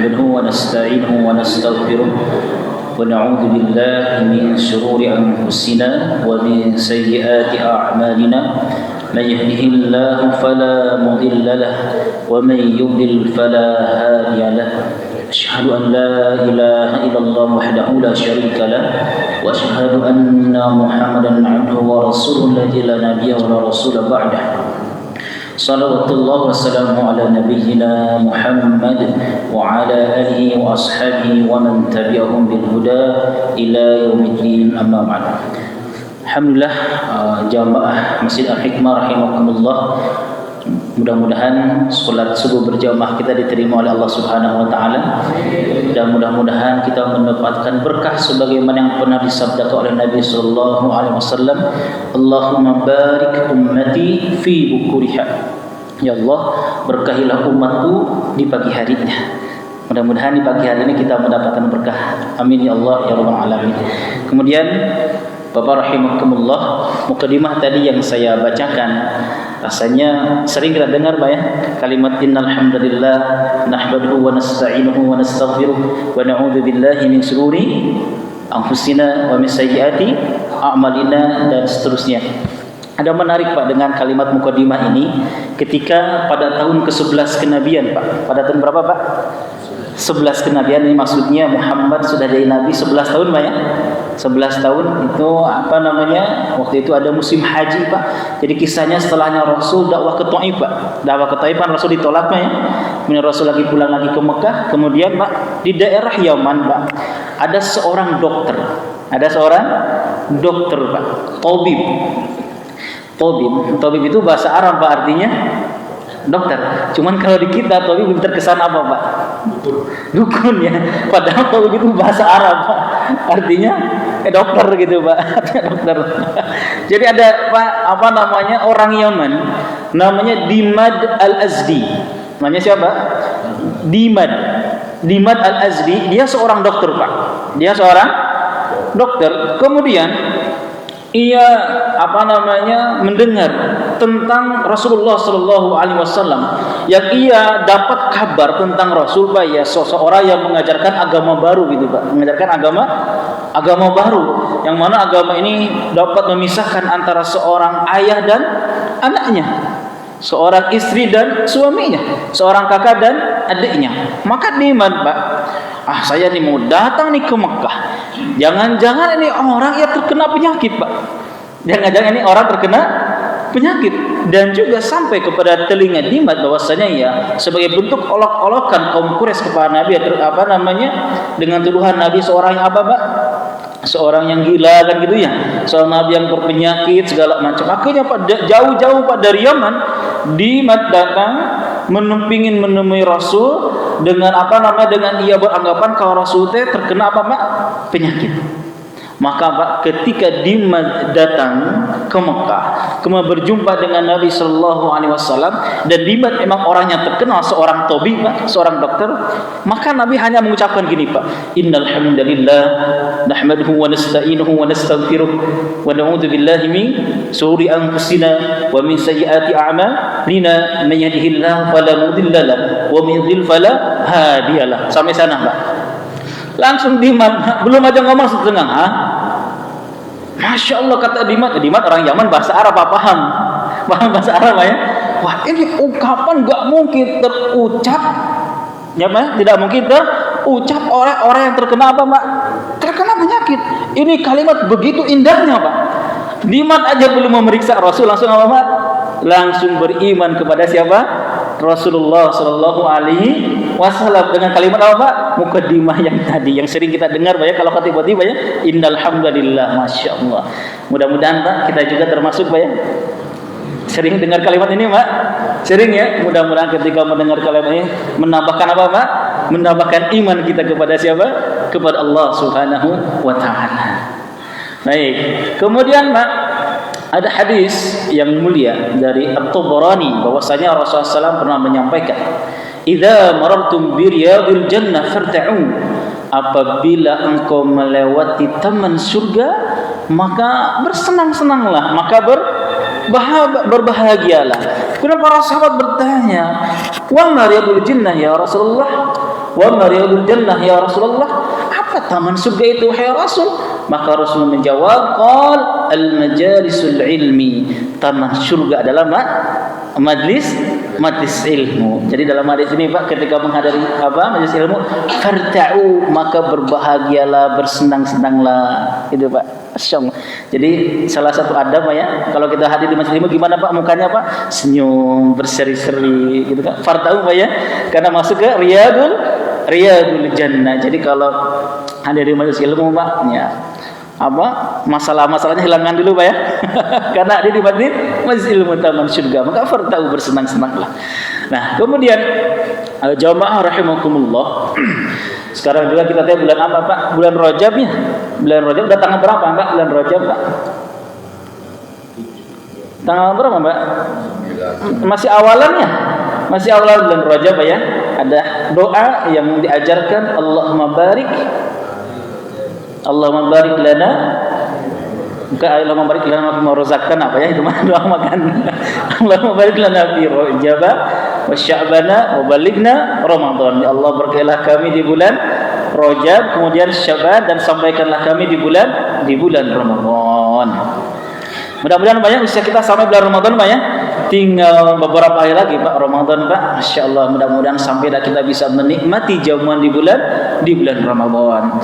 نحمده ونستعينه ونستغفره ونعوذ بالله من شرور أنفسنا ومن سيئات أعمالنا من يهده الله فلا مضل له ومن يضلل فلا هادي له أشهد أن لا إله إلا الله وحده لا شريك له وأشهد أن محمدا عبده ورسوله الذي لا نبي ولا رسول بعده صلوات الله وسلامه على نبينا محمد وعلى آله وأصحابه ومن تبعهم بالهدى إلى يوم الدين أما بعد. Alhamdulillah, jamaah Masjid Al-Hikmah rahimakumullah, mudah-mudahan salat subuh berjamaah kita diterima oleh Allah Subhanahu wa taala dan mudah-mudahan kita mendapatkan berkah sebagaimana yang pernah disabdakan oleh Nabi sallallahu alaihi wasallam, Allahumma barik ummati fi bukuriha. Ya Allah, berkahilah umatku di pagi harinya. Mudah-mudahan di pagi hari ini kita mendapatkan berkah. Amin ya Allah ya rabbal alamin. Kemudian Bapak rahimakumullah, mukadimah tadi yang saya bacakan rasanya sering kita dengar Pak ya, kalimat innal hamdalillah nahmaduhu wa nasta'inuhu wa nastaghfiruh wa na'udzu billahi min shururi anfusina wa min sayyiati a'malina dan seterusnya. Ada menarik Pak dengan kalimat mukadimah ini ketika pada tahun ke-11 kenabian Pak. Pada tahun berapa Pak? 11 kenabian, ini maksudnya Muhammad sudah jadi nabi 11 tahun Pak ya. 11 tahun itu apa namanya? Waktu itu ada musim haji Pak. Jadi kisahnya setelahnya Rasul dakwah ke Taif Pak. Dakwah ke Taif Rasul ditolak Pak ya. Kemudian Rasul lagi pulang lagi ke Mekah. Kemudian Pak di daerah Yaman Pak ada seorang dokter. Ada seorang dokter Pak. Tabib. Tabib itu bahasa Arab Pak, artinya dokter. Cuman kalau di kita tabib terkesan apa Pak? Dukun ya. Padahal tabib itu bahasa Arab Pak. Artinya dokter gitu Pak. Dokter. Jadi ada Pak apa namanya orang Yaman namanya Dimad Al-Azdi. Namanya siapa? Dimad Al-Azdi, dia seorang dokter Pak. Dia seorang dokter. Kemudian ia apa namanya mendengar tentang Rasulullah Sallallahu Alaihi Wasallam, yang ia dapat kabar tentang Rasul Pak ya, seseorang yang mengajarkan agama baru gitu Pak, mengajarkan agama baru, yang mana agama ini dapat memisahkan antara seorang ayah dan anaknya, seorang istri dan suaminya, seorang kakak dan adiknya. Maka Dimad Pak, saya nih mau datang nih ke Mekah, jangan-jangan ini orang yang terkena penyakit Pak, jangan-jangan ini orang terkena penyakit. Dan juga sampai kepada telinga Dimad bahwasanya ya sebagai bentuk olok-olokan kaum Quraisy kepada Nabi apa namanya dengan tuduhan Nabi seorang yang apa Pak? Seorang yang gila kan gitu ya, seorang Nabi yang berpenyakit segala macam. Akhirnya Pak jauh-jauh Pak dari Yaman, Dimad datang ingin menemui Rasul dengan apa namanya, dengan ia beranggapan kalau Rasul terkena apa Pak? Penyakit. Maka Pak ketika Dimad datang ke Mekah, kemudian berjumpa dengan Nabi Sallallahu Alaihi Wasallam, dan Dimad memang orangnya terkenal seorang tabib Pak, seorang dokter, maka Nabi hanya mengucapkan gini Pak, innal hamdalillah nahmaduhu wa nasta'inuhu wa nastaghfiruh wa na'udzu billahi min shururi anfusina wa min sayyiati a'malina man yahdihillahu fala mudilla lahu wa man yudlil fala hadiyalah. Sampai sana Pak. Langsung Dimad, belum aja ngomong setengah, Masya Allah kata Dimad orang Yaman bahasa Arab paham bahasa Arab ya. Wah ini ungkapan gak mungkin terucap, ya Pak, tidak mungkin terucap oleh orang yang terkena apa Pak? Terkena penyakit. Ini kalimat begitu indahnya Pak. Dimad aja belum memeriksa Rasul langsung apa Pak? Langsung beriman kepada siapa? Rasulullah Sallallahu Alaihi Wasallam dengan kalimat apa Pak? Mukadimah yang tadi yang sering kita dengar Pak ya, kalau tiba-tiba ya innal hamdalillah, masya Allah. Mudah-mudahan Pak kita juga termasuk Pak ya sering dengar kalimat ini Pak, sering ya. Mudah-mudahan ketika mendengar kalimat ini menambahkan apa Pak? Menambahkan iman kita kepada siapa? Kepada Allah Subhanahu wa taala. Baik. Kemudian Pak ada hadis yang mulia dari At-Tabarani bahwasanya Rasulullah SAW pernah menyampaikan, "Idza marartum bi riyadil jannah farta'u." Apabila engkau melewati taman surga, maka bersenang-senanglah, maka berbahagialah. Kemudian para sahabat bertanya, "Wa ma riyadul jannah ya Rasulullah?" wa ma riyadul jannah ya Rasulullah? Apa taman surga itu wahai Rasul? Maka Rasul menjawab, qal al-majalisul ilmi. Taman surga adalah majlis ilmu. Jadi dalam hadis ini Pak, ketika menghadiri majlis ilmu, farta'u, maka berbahagialah, bersenang-senanglah. Itu Pak. Masyaallah. Jadi salah satu adab ya, kalau kita hadir di majlis ilmu gimana Pak mukanya Pak? Senyum, berseri-seri gitu kan. Farta'u Pak ya. Karena masuk ke riyadul jannah. Jadi kalau hadir di majlis ilmu Pak, ya masalah-masalahnya hilangkan dulu Pak ya. Karena ada di majlis ilmu taman surga, maka farta'u, bersenang-senanglah. Nah, kemudian jamaah rahimakumullah. Sekarang juga kita tahu bulan apa Pak? Bulan Rajab ya. Bulan Rajab udah tanggal berapa Pak? Bulan Rajab Pak? Tanggal berapa Pak? Masih awalannya. Masih awal bulan Rajab ya. Ada doa yang diajarkan, Allahumma barik lana, bukan Allahumma barik lana fi ma razaqtana apa ya, itu mah doa makan. Allahumma barik lana fi Rajab wa Sya'bana wa balighna Ramadan. Ya Allah, berkailah kami di bulan Rajab, kemudian Sya'ban, dan sampaikanlah kami di bulan Ramadan. Mudah-mudahan banyak bisa kita sampai bulan Ramadan Pak ya. Tinggal beberapa hari lagi Pak Ramadan Pak. Masya Allah, mudah-mudahan sampai kita bisa menikmati jamuan di bulan Ramadan.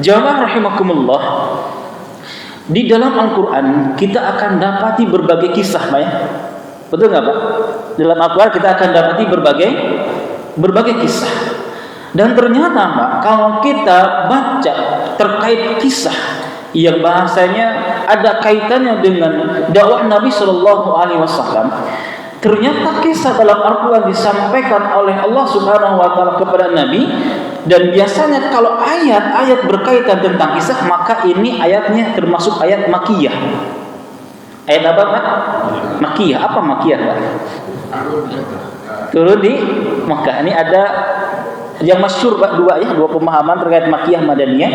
Jamaah rahimakumullah, di dalam Al-Quran kita akan dapati berbagai kisah Pak ya. Betul nggak Pak? Dalam Al-Quran kita akan dapati berbagai kisah. Dan ternyata Pak, kalau kita baca terkait kisah yang bahasanya ada kaitannya dengan dakwah Nabi Shallallahu Alaihi Wasallam, ternyata kisah dalam Al-Quran disampaikan oleh Allah Subhanahu Wa Taala kepada Nabi. Dan biasanya kalau ayat-ayat berkaitan tentang kisah, maka ini ayatnya termasuk ayat makiyah. Ayat apa Pak? Makiyah. Apa makiyah Pak? Turun di Makkah. Ini ada yang masyhur Pak, dua pemahaman terkait makiyah madaniyah.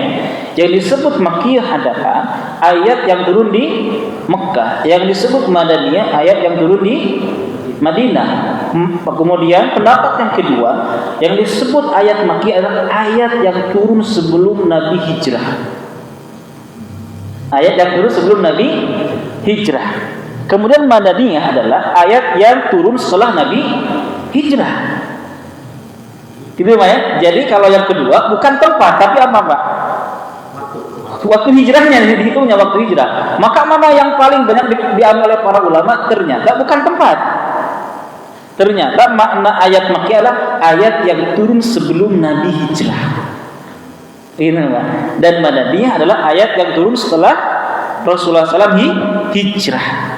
Yang disebut makiyah adalah ayat yang turun di Mekah. Yang disebut madaniyah ayat yang turun di Madinah. Kemudian pendapat yang kedua, yang disebut ayat makiyah adalah ayat yang turun sebelum Nabi hijrah. Ayat yang turun sebelum Nabi hijrah. Kemudian madaniyah adalah ayat yang turun setelah Nabi hijrah. Gitu Pak ya. Jadi kalau yang kedua bukan tempat, tapi apa Pak? Waktu hijrahnya, dihitungnya waktu hijrah. Maka mana yang paling banyak diambil oleh para ulama? Ternyata bukan tempat. Ternyata makna ayat makiyah adalah ayat yang turun sebelum Nabi hijrah. Ini Pak. Dan madaniyah adalah ayat yang turun setelah Rasulullah SAW hijrah.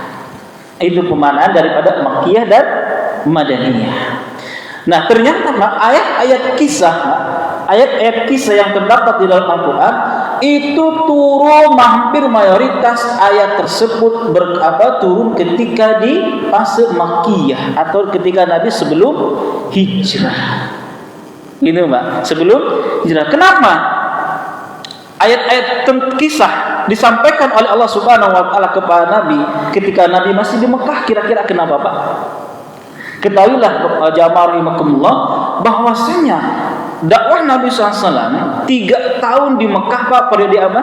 Itu pemaknaan daripada makiyah dan madaniyah. Nah, ternyata Pak, ayat-ayat kisah yang terdapat di dalam Al-Quran itu turun, hampir mayoritas ayat tersebut turun ketika di fase makiyah atau ketika Nabi sebelum hijrah. Ini Pak, sebelum hijrah. Kenapa ayat-ayat kisah disampaikan oleh Allah Subhanahu Wa Taala kepada Nabi ketika Nabi masih di Mekah? Kira-kira kenapa Pak? Ketahuilah jamaah rahimakumullah bahwasanya dakwah Nabi SAW 3 tahun di Mekah Pak, periode apa?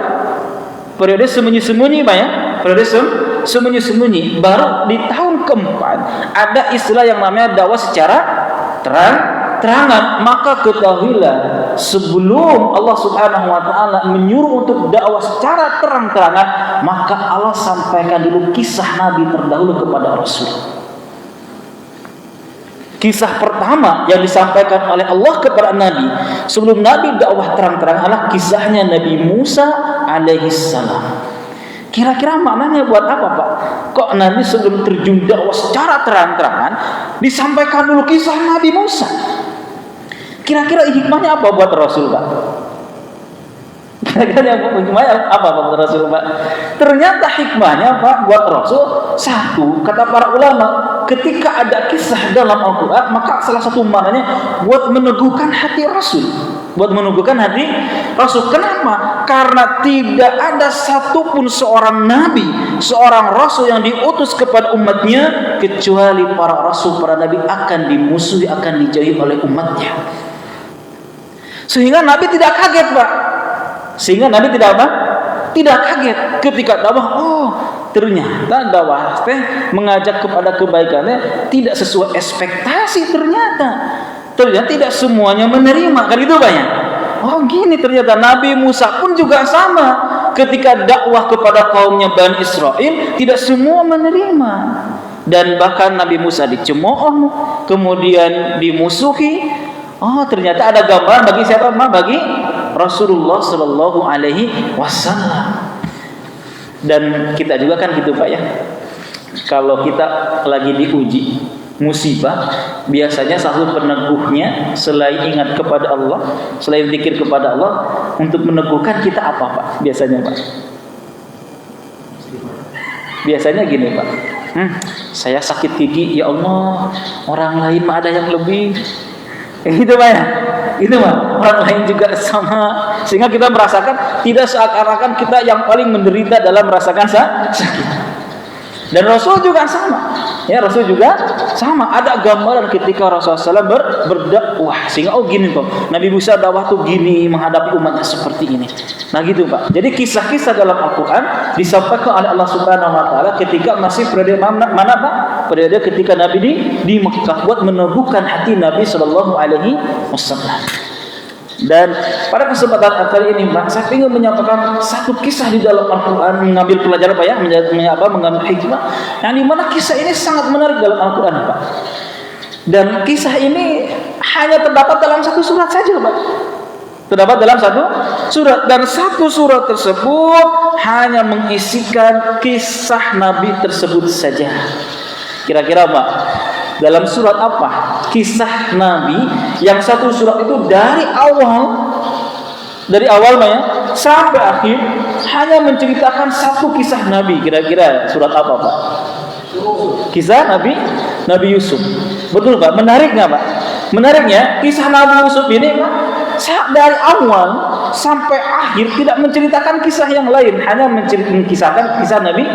Periode sembunyi-sembunyi Pak ya. Periode sembunyi-sembunyi. Baru di tahun keempat ada istilah yang namanya dakwah secara terangan. Maka ketahuilah, sebelum Allah Subhanahu Wa Taala menyuruh untuk dakwah secara terang-terangan, maka Allah sampaikan dulu kisah Nabi terdahulu kepada Rasul. Kisah pertama yang disampaikan oleh Allah kepada Nabi sebelum Nabi dakwah terang-terang adalah kisahnya Nabi Musa alaihissalam. Kira-kira maknanya buat apa Pak? Kok Nabi sebelum terjun dakwah secara terang-terangan disampaikan dulu kisah Nabi Musa? Kira-kira hikmahnya apa buat Rasul Pak? Kira-kira hikmahnya apa buat Rasul Pak? Ternyata hikmahnya Pak buat Rasul, satu, kata para ulama, ketika ada kisah dalam Al-Quran, maka salah satu maknanya buat meneguhkan hati Rasul. Buat meneguhkan hati Rasul. Kenapa? Karena tidak ada satupun seorang Nabi, seorang Rasul yang diutus kepada umatnya, kecuali para Rasul, para Nabi akan dimusuhi, akan dijauhi oleh umatnya. Sehingga Nabi tidak kaget, Pak. Sehingga Nabi tidak apa? Tidak kaget ketika dakwah. Oh, ternyata dakwah teh mengajak kepada kebaikannya tidak sesuai ekspektasi ternyata. Ternyata tidak semuanya menerima. Kan itu banyak. Oh, gini ternyata Nabi Musa pun juga sama. Ketika dakwah kepada kaumnya Bani Israel, tidak semua menerima. Dan bahkan Nabi Musa dicemooh, kemudian dimusuhi. Oh, ternyata ada gambaran bagi siapa? Bagi Rasulullah Sallallahu Alaihi Wasallam. Dan kita juga kan gitu, Pak ya. Kalau kita lagi diuji musibah, biasanya satu peneguhnya selain ingat kepada Allah, selain zikir kepada Allah, untuk meneguhkan kita apa, Pak? Biasanya, Pak. Biasanya gini, Pak. Saya sakit gigi, ya Allah, orang lain mah ada yang lebih. Itu Pak ya. Itu Pak. Orang lain juga sama. Sehingga kita merasakan tidak seakan-akan kita yang paling menderita dalam merasakan sakit. Dan Rasul juga sama. Ya, Rasul juga sama. Ada gambaran ketika Rasulullah SAW berdakwah. Sehingga oh gini kok. Nabi Musa dakwah tuh gini menghadapi umatnya seperti ini. Nah gitu Pak. Jadi kisah-kisah dalam Al-Quran disampaikan oleh Allah Subhanahu Wa Taala ketika masih periode mana Pak? Periode ketika Nabi di Mekah buat meneguhkan hati Nabi Sallallahu Alaihi Wasallam. Dan pada kesempatan kali ini Pak, saya ingin menyampaikan satu kisah di dalam Al-Quran, mengambil pelajaran Pak ya, mengambil hikmah, yang dimana kisah ini sangat menarik dalam Al-Quran Pak. Dan kisah ini hanya terdapat dalam satu surat saja Pak. Terdapat dalam satu surat, dan satu surat tersebut hanya mengisikan kisah Nabi tersebut saja. Kira-kira Pak, dalam surat apa kisah Nabi yang satu surat itu dari awal ya sampai akhir hanya menceritakan satu kisah Nabi? Kira-kira surat apa Pak? Kisah Nabi Yusuf. Betul Pak? Menarik nggak Pak? Menariknya kisah Nabi Yusuf ini Pak, dari awal sampai akhir tidak menceritakan kisah yang lain, hanya menceritakan kisah Nabi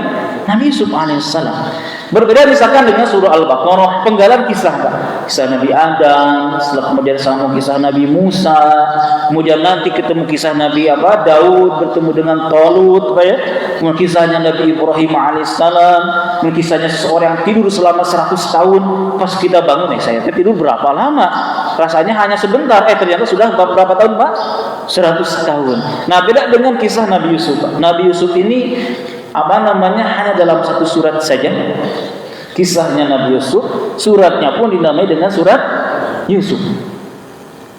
Yusuf alaihissalam. Berbeda misalkan dengan surah Al-Baqarah, penggalan kisah Pak. Kisah Nabi Adam, setelah kemudian sama kisah Nabi Musa, kemudian nanti ketemu kisah Nabi Daud bertemu dengan Talut Pak ya. Kemudian kisahnya Nabi Ibrahim alaihissalam, kemudian kisahnya seseorang yang tidur selama 100 tahun. Pas kita bangun saya tidur berapa lama? Rasanya hanya sebentar. Ternyata sudah berapa tahun Pak? 100 tahun. Nah, beda dengan kisah Nabi Yusuf Pak. Nabi Yusuf ini hanya dalam satu surat saja. Kisahnya Nabi Yusuf, suratnya pun dinamai dengan surat Yusuf.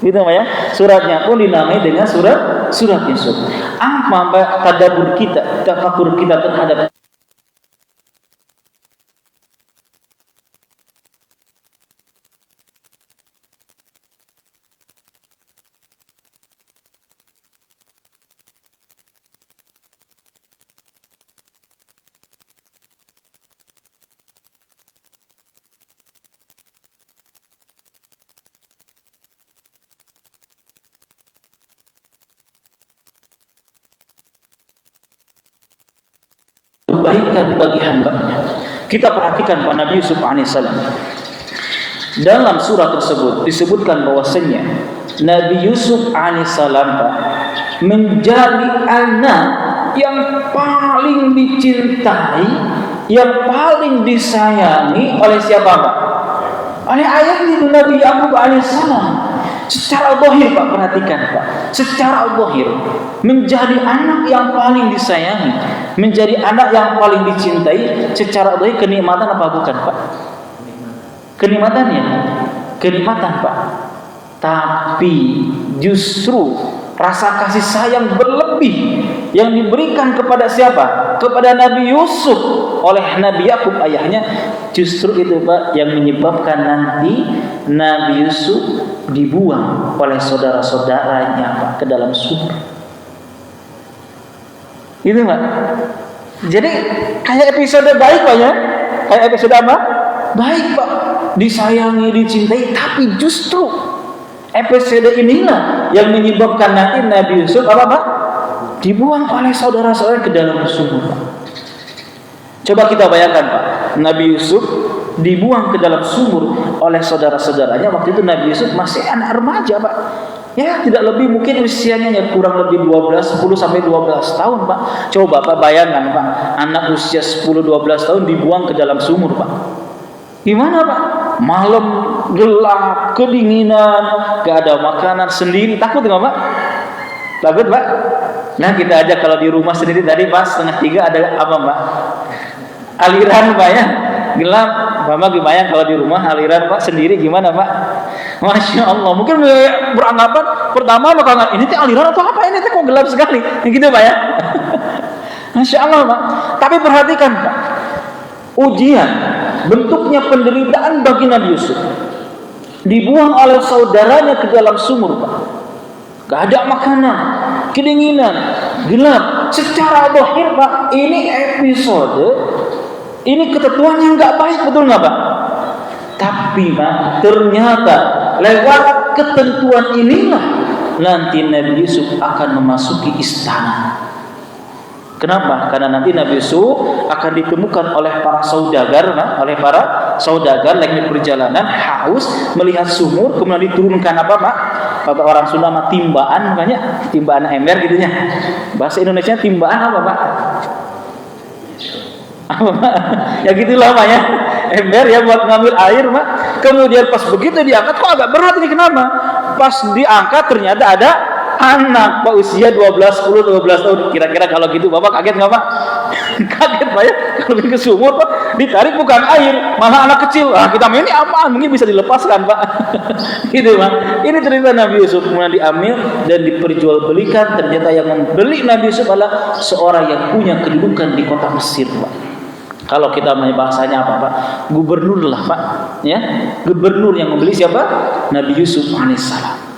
Gitu ya? Suratnya pun dinamai dengan surat Yusuf. Apa tadabbur kita, tafakur kita terhadap kebaikan bagi hamba-Nya. Kita perhatikan Pak Nabi Yusuf alaihissalam. Dalam surat tersebut disebutkan bahwasanya Nabi Yusuf alaihissalam Pak menjadi anak yang paling dicintai, yang paling disayangi oleh siapa Pak? Oleh ayahnya itu Nabi Yakub alaihissalam. Secara zahir Pak, perhatikan Pak. Secara zahir menjadi anak yang paling disayangi, menjadi anak yang paling dicintai. Secara zahir kenikmatan apa bukan Pak? Kenikmatannya, kenikmatan Pak. Tapi justru rasa kasih sayang berlebih yang diberikan kepada siapa? Kepada Nabi Yusuf oleh Nabi Yakub ayahnya. Justru itu Pak yang menyebabkan nanti Nabi Yusuf dibuang oleh saudara-saudaranya Pak ke dalam sumur. Itu Pak. Jadi kayak episode baik Pak ya. Kayak episode apa? Baik Pak. Disayangi, dicintai, tapi justru episode inilah yang menyebabkan nanti Nabi Yusuf apa Pak? Dibuang oleh saudara-saudara ke dalam sumur Pak. Coba kita bayangkan Pak, Nabi Yusuf dibuang ke dalam sumur oleh saudara-saudaranya. Waktu itu Nabi Yusuf masih anak remaja Pak, Ya, tidak lebih, mungkin usianya ya kurang lebih 10 sampai 12 tahun, Pak. Coba Pak bayangkan, Pak, anak usia 10-12 tahun dibuang ke dalam sumur, Pak. Gimana, Pak? Malam gelap, kedinginan, gak ada makanan, sendiri, takut nggak, Pak? Takut, Pak? Nah, kita aja kalau di rumah sendiri tadi pas 2:30 ada apa, Pak? Aliran, Pak, ya. Gelap. Bapak gimana kalau di rumah aliran, Pak, sendiri gimana, Pak? Masya Allah. Mungkin beranggapan pertama Pak, ini teh aliran atau apa, ini teh kok gelap sekali, gitu, Pak, ya. Masya Allah, Pak. Tapi perhatikan, Pak, ujian bentuknya penderitaan bagi Nabi Yusuf. Dibuang oleh saudaranya ke dalam sumur, Pak. Gak ada makanan, kedinginan, gelap. Secara zahir, Pak, ini episode, ini ketentuan yang gak baik, betul gak, Pak? Tapi, Pak, ternyata lewat ketentuan inilah nanti Nabi Yusuf akan memasuki istana. Kenapa? Karena nanti Nabi Yusuf akan ditemukan oleh para saudagar, lagi perjalanan haus melihat sumur, kemudian diturunkan apa, Pak? Kata orang Sunda mah timbaan, makanya timbaan ember gitunya. Bahasa Indonesia timbaan apa, Pak? Apa, Pak? Ya gitulah, Pak, ya. Ember ya buat ngambil air, Pak. Kemudian pas begitu diangkat, kok agak berat ini, kenapa? Pas diangkat ternyata ada anak, Pak, usia 10-12 tahun. Kira-kira kalau gitu Bapak kaget nggak, Pak? Kaget, Pak, ya. Kalau ke sumur, Pak, ditarik bukan air, malah anak kecil. Ah, kita ini apaan? Mungkin bisa dilepaskan, Pak. Gitu, Pak. Ini cerita Nabi Yusuf, kemudian diambil dan diperjualbelikan. Ternyata yang membeli Nabi Yusuf adalah seorang yang punya kedudukan di kota Mesir, Pak. Kalau kita bahasanya apa, Pak? Gubernur lah, Pak. Ya, gubernur yang membeli siapa? Nabi Yusuf alaihissalam.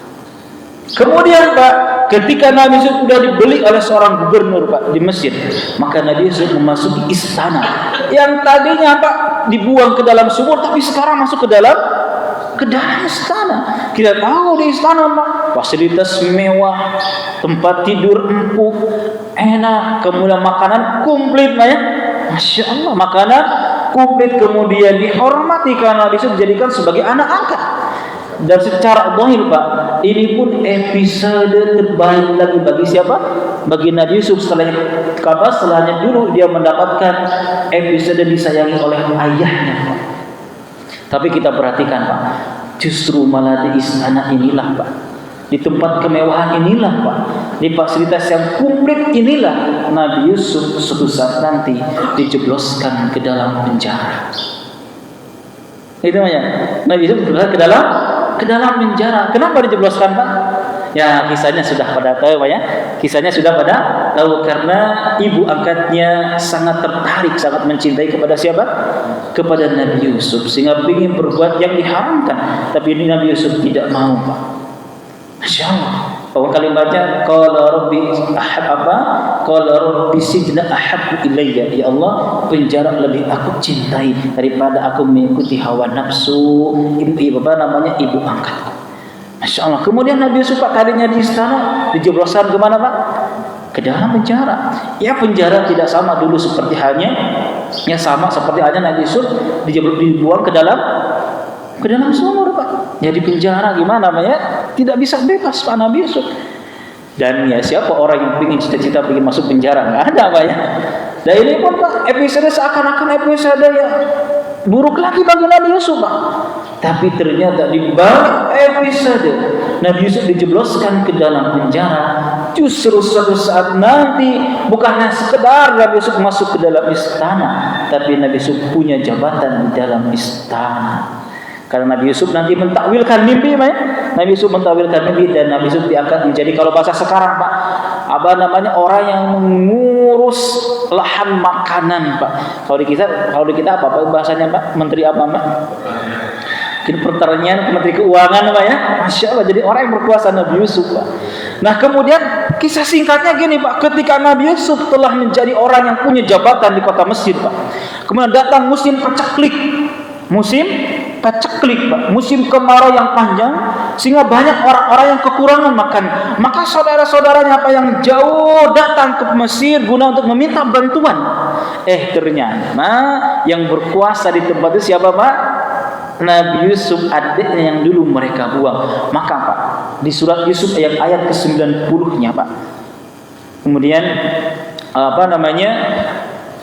Kemudian, Pak, ketika Nabi Yusuf sudah dibeli oleh seorang gubernur, Pak, di Mesir, maka Nabi Yusuf memasuki istana. Yang tadinya, Pak, dibuang ke dalam sumur, tapi sekarang masuk ke dalam istana. Kita tahu di istana, Pak, fasilitas mewah, tempat tidur empuk, enak, kemudian makanan komplit, Pak, ya. Masya Allah, makanan komplit, kemudian dihormati karena Nabi Yusuf dijadikan sebagai anak angkat. Dan secara zahir, Pak, ini pun episode terbaik lagi bagi siapa? Bagi Nabi Yusuf setelahnya dulu dia mendapatkan episode disayangi oleh ayahnya, Pak. Tapi kita perhatikan, Pak, justru malah di istana inilah, Pak, di tempat kemewahan inilah, Pak, di fasilitas yang komplit inilah Nabi Yusuf suatu saat nanti dijebloskan ke dalam penjara. Itu namanya Nabi Yusuf ke dalam penjara. Kenapa dijebloskan, Pak? Ya, kisahnya sudah pada tahu, Pak, ya. Kisahnya sudah pada tahu karena ibu angkatnya sangat tertarik, sangat mencintai kepada siapa? Kepada Nabi Yusuf, sehingga ingin berbuat yang diharamkan. Tapi ini Nabi Yusuf tidak mau, Pak. Masya Allah. Bahwa kalimatnya qala rabbi sijna ahabbu ilayya, ya Allah, penjara lebih aku cintai daripada aku mengikuti hawa nafsu ibu angkatku. Masya Allah. Kemudian Nabi Yusuf, Pak, tadinya di istana dijebloskan kemana, Pak? Ke dalam penjara. Ya, penjara tidak sama dulu seperti halnya Nabi Yusuf dibuang ke dalam sumur, Pak. Ya, di penjara gimana, Pak, ya? Tidak bisa bebas, Pak, Nabi Yusuf. Dan ya, siapa orang yang ingin cita-cita ingin masuk penjara? Nggak ada, Pak, ya. Dan ini pun, Pak, episode seakan-akan episode yang buruk lagi bagi Nabi Yusuf, Pak. Tapi ternyata di balik episode Nabi Yusuf dijebloskan ke dalam penjara, justru suatu saat nanti bukannya sekedar Nabi Yusuf masuk ke dalam istana, tapi Nabi Yusuf punya jabatan di dalam istana. Karena Nabi Yusuf nanti mentakwilkan mimpi, Pak, ya? Nabi Yusuf mentakwilkan mimpi dan Nabi Yusuf diangkat menjadi, kalau bahasa sekarang, Pak, orang yang mengurus lahan makanan, Pak. Kalau di kita apa, Pak, bahasanya, Pak? Menteri apa, Pak? Pertanian, Menteri Keuangan, Pak, ya. Masya Allah, jadi orang yang berkuasa Nabi Yusuf, Pak. Nah, kemudian kisah singkatnya gini, Pak, ketika Nabi Yusuf telah menjadi orang yang punya jabatan di kota Mesir, Pak, kemudian datang musim paceklik, Pak, musim kemarau yang panjang, sehingga banyak orang-orang yang kekurangan makan. Maka saudara-saudaranya, Pak, yang jauh datang ke Mesir guna untuk meminta bantuan. Ternyata yang berkuasa di tempat itu siapa, Pak? Nabi Yusuf, adiknya yang dulu mereka buang. Maka, Pak, di surat Yusuf ayat ke-90-nya Pak. Kemudian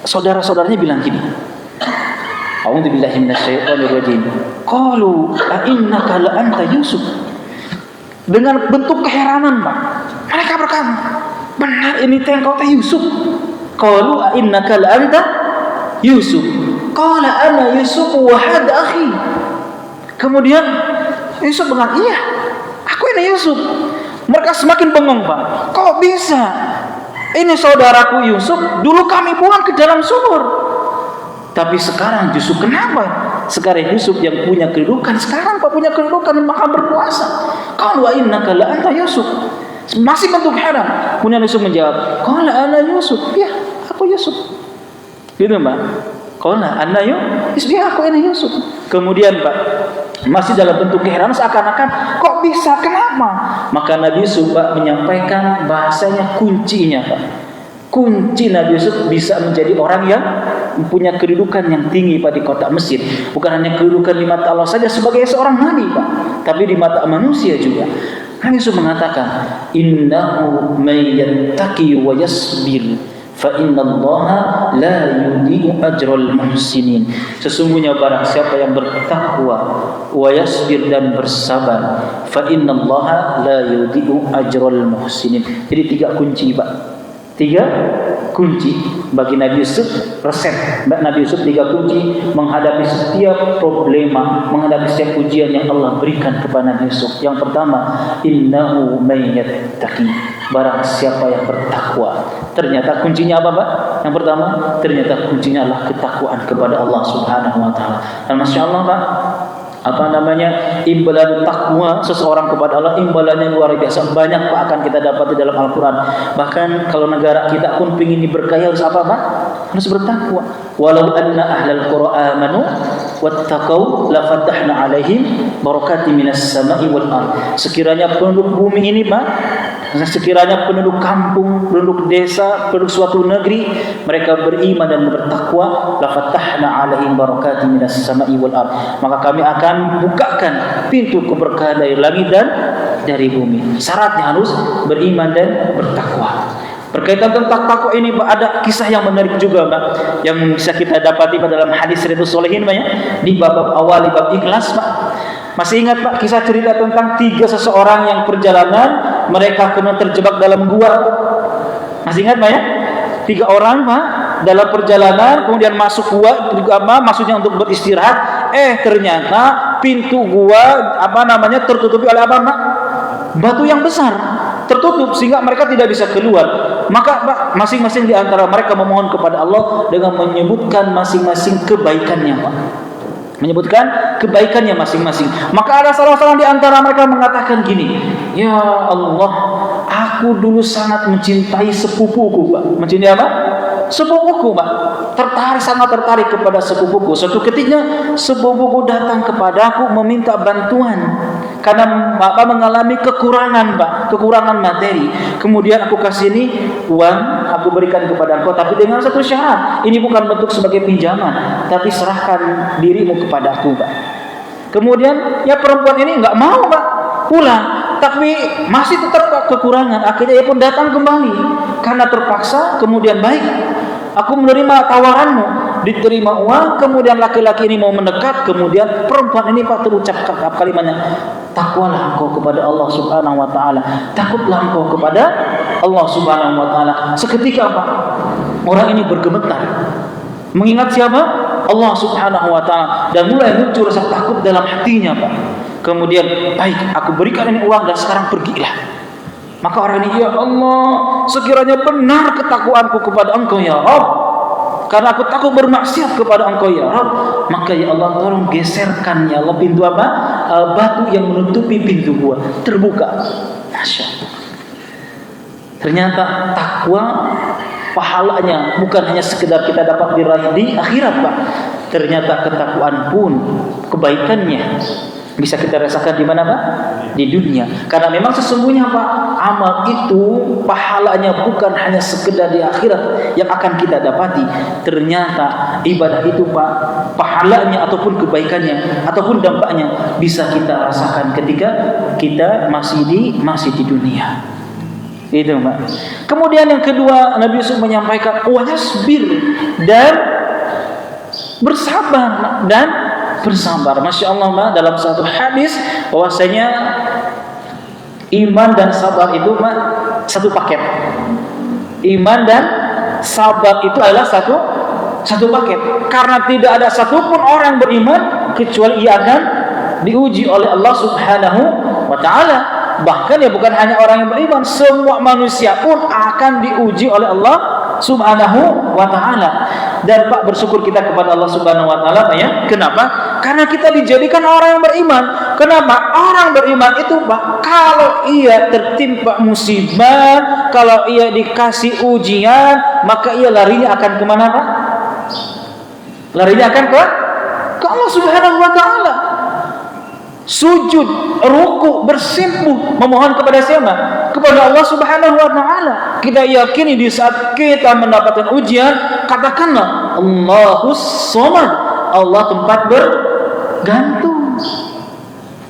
saudara-saudaranya bilang gini, A'udzubillahi minasyaitonirrajim. Qalu a innaka la anta Yusuf. Dengan bentuk keheranan, Pak. Mereka berkata, benar ini engkau teh Yusuf. Qalu a innaka la anta Yusuf. Qala ana Yusuf wa hada akhi. Kemudian Yusuf bilang, iya, aku ini Yusuf. Mereka semakin bengong, Pak. Kok bisa? Ini saudaraku Yusuf, dulu kami buang ke dalam sumur. Tapi sekarang justru kenapa? Sekarang Yusuf yang punya kedudukan, sekarang Pak punya kedudukan dan maha berkuasa. Qalu innaka la anta Yusuf. Masih bentuk heran. Kemudian Yusuf menjawab, qala ana Yusuf. Ya, aku Yusuf. Gitu, Mbak. Qala ana Yusuf. Ya, aku ini Yusuf. Kemudian, Pak, masih dalam bentuk keheranan seakan-akan kok bisa, kenapa? Maka Nabi Yusuf, Pak, menyampaikan bahasanya kuncinya, Pak. Kunci Nabi Yusuf bisa menjadi orang yang mempunyai kedudukan yang tinggi Pak di kota Mesir. Bukan hanya kedudukan di mata Allah saja sebagai seorang nabi, Pak, tapi di mata manusia juga. Nabi Yusuf mengatakan, innahu may yattaqi wa yasbir fa innallaha la yudhi'u ajral muhsinin. Sesungguhnya barang siapa yang bertakwa wa yasbir dan bersabar, fa innallaha la yudhi'u ajral muhsinin. Jadi 3 kunci, Pak. 3 kunci bagi Nabi Yusuf, resep Nabi Yusuf 3 kunci menghadapi setiap problema, menghadapi setiap ujian yang Allah berikan kepada Nabi Yusuf. Yang pertama, innahu may yattaqi, barang siapa yang bertakwa. Ternyata kuncinya apa, Pak? Yang pertama, ternyata kuncinya adalah ketakwaan kepada Allah Subhanahu wa taala. Dan Masya Allah, Pak, imbalan takwa seseorang kepada Allah, imbalannya luar biasa banyak, Pak, akan kita dapati dalam Al-Quran. Bahkan kalau negara kita pun ingin diberkahi harus apa, Pak? Harus bertakwa. Walau anna ahlal qura amanu wattaqau la fatahna alaihim barakatim minas sama'i wal ard. Sekiranya penduduk bumi ini, Pak, sekiranya penduduk kampung, penduduk desa, penduduk suatu negeri, mereka beriman dan bertakwa, la fatahna alaihim barakatim minas sama'i wal ard, maka kami akan bukakan pintu keberkahan dari langit dan dari bumi. Syaratnya harus beriman dan bertakwa. Berkaitan tentang takwa ini, Pak, ada kisah yang menarik juga, Pak, yang bisa kita dapati pada dalam hadis Riyadhus Shalihin, Pak, ya, di bab awal, di bab ikhlas, Pak. Masih ingat, Pak, kisah cerita tentang 3 seseorang yang perjalanan, mereka kena terjebak dalam gua. Masih ingat, Pak, ya? 3 orang, Pak, dalam perjalanan, kemudian masuk gua, maksudnya untuk beristirahat. Ternyata pintu gua tertutupi oleh apa, Pak? Batu yang besar, tertutup sehingga mereka tidak bisa keluar. Maka, Pak, masing-masing di antara mereka memohon kepada Allah dengan menyebutkan masing-masing kebaikannya, Pak. Menyebutkan kebaikannya masing-masing. Maka ada salah seorang di antara mereka mengatakan gini, ya Allah, aku dulu sangat mencintai sepupuku, Pak. Mencintai apa? Sepupuku, Pak. Sangat tertarik kepada sepupuku. Suatu ketika sepupuku datang kepadaku meminta bantuan karena Bapak mengalami kekurangan, Pak, kekurangan materi. Kemudian aku kasih ini uang, aku berikan kepada engkau, tapi dengan satu syarat. Ini bukan bentuk sebagai pinjaman, tapi serahkan dirimu kepadaku, Pak. Kemudian ya perempuan ini enggak mau, Pak, pulang, tapi masih tetap, Pak, kekurangan. Akhirnya ia pun datang kembali karena terpaksa. Kemudian, baik, aku menerima tawaranmu. Diterima uang. Kemudian laki-laki ini mau mendekat. Kemudian perempuan ini, Pak, terucap kalimatnya, takwalah engkau kepada Allah Subhanahu wa taala, takutlah engkau kepada Allah Subhanahu wa taala. Seketika, Pak, orang ini bergemetar mengingat siapa? Allah Subhanahu wa taala, dan mulai muncul rasa takut dalam hatinya, Pak. Kemudian, baik, aku berikan ini uang dan sekarang pergilah. Maka orang ini, ya Allah, sekiranya benar ketakwaanku kepada engkau, ya Rabb, karena aku takut bermaksiat kepada engkau, ya Rabb, maka ya Allah, tolong geserkan, ya Allah, pintu apa? Batu yang menutupi pintu gua terbuka. Masya Allah. Ternyata takwa pahalanya bukan hanya sekedar kita dapat diraih di akhirat, Pak. Ternyata ketakwaan pun kebaikannya bisa kita rasakan di mana Pak? Di dunia. Karena memang sesungguhnya Pak, amal itu pahalanya bukan hanya sekedar di akhirat yang akan kita dapati. Ternyata ibadah itu Pak, pahalanya ataupun kebaikannya ataupun dampaknya bisa kita rasakan ketika kita masih di dunia. Itu Pak. Kemudian yang kedua, Nabi Yusuf menyampaikan wayasbir, dan bersabar dan bersabar. Masya Allah Mbak, dalam satu hadis bahwasanya iman dan sabar itu Mbak satu paket. Iman dan sabar itu adalah satu paket. Karena tidak ada satupun orang beriman kecuali ia akan diuji oleh Allah Subhanahu wa taala. Bahkan ya bukan hanya orang yang beriman, semua manusia pun akan diuji oleh Allah Subhanahu wa taala. Dan Pak, bersyukur kita kepada Allah Subhanahu wa taala Pak ya. Kenapa? Karena kita dijadikan orang yang beriman. Kenapa? Orang beriman itu Pak, kalau ia tertimpa musibah, kalau ia dikasih ujian, maka ia larinya akan kemana Pak? Larinya akan ke Allah Subhanahu wa taala. Sujud, ruku, bersimpuh, memohon kepada siapa? Kepada Allah Subhanahu wa taala. Kita yakini di saat kita mendapatkan ujian, katakanlah Allahus Somad, Allah tempat bergantung.